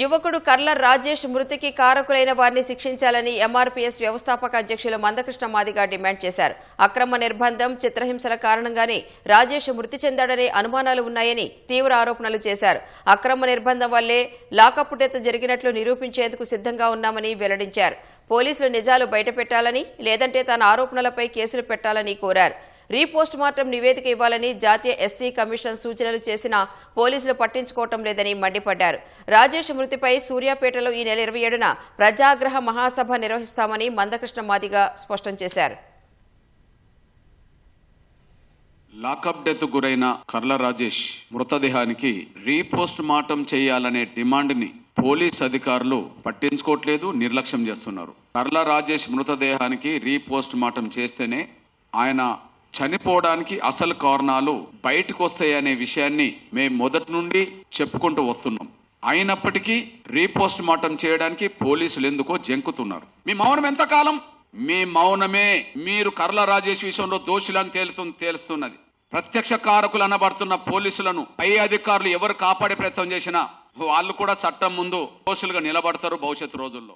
యువకుడు కర్ల రాజేష్ మృతికి కారకులైన వారిని శిక్షించాలని ఎంఆర్పీఎస్ వ్యవస్థాపక అధ్యక్షులు మందకృష్ణ మాదిగ డిమాండ్ చేశారు. అక్రమ నిర్బంధం, చిత్రహింసల కారణంగానే రాజేష్ మృతి చెందాడనే అనుమానాలు ఉన్నాయని తీవ్ర ఆరోపణలు చేశారు. అక్రమ నిర్బంధం వల్లే లాకప్ డెత్ జరిగినట్లు నిరూపించేందుకు సిద్ధంగా ఉన్నామని వెల్లడించారు. పోలీసులు నిజాలు బయటపెట్టాలని, లేదంటే తన ఆరోపణలపై కేసులు పెట్టాలని కోరారు. రీపోస్ట్ మార్టం నివేదిక ఇవ్వాలని జాతీయ ఎస్సీ కమిషన్ సూచనలు చేసినా పోలీసులు పట్టించుకోవటం లేదని మండిపడ్డారు. రాజేష్ మృతిపై సూర్యాపేటలో ఈ నెల 27న ప్రజాగ్రహ మహాసభ నిర్వహిస్తామని మందకృష్ణ మాదిగ స్పష్టం చేశారు. లాకప్ డెత్ గురైన కర్ల రాజేష్ మృతదేహానికి రీపోస్ట్ మార్టం చేయాలనే డిమాండ్ని పోలీస్ అధికారులు పట్టించుకోవట్లేదు, నిర్లక్ష్యం చేస్తున్నారు. కర్ల రాజేష్ మృతదేహానికి రీపోస్ట్ మార్టం చేస్తేనే ఆయన చనిపోవడానికి అసలు కారణాలు బయటకు వస్తాయనే విషయాన్ని మేము మొదటి నుండి చెప్పుకుంటూ వస్తున్నాం. అయినప్పటికీ రీపోస్ట్ మార్టం చేయడానికి పోలీసులు ఎందుకో జంకుతున్నారు. మీ మౌనం ఎంతకాలం? మీ మౌనమే మీరు కర్ల రాజేష్ విషయంలో దోషులని తేలుస్తున్నది. ప్రత్యక్ష కారకులు అనబడుతున్న పోలీసులను పై అధికారులు ఎవరు కాపాడే ప్రయత్నం చేసినా వాళ్ళు కూడా చట్టం ముందు దోషులుగా నిలబడతారు భవిష్యత్తు రోజుల్లో.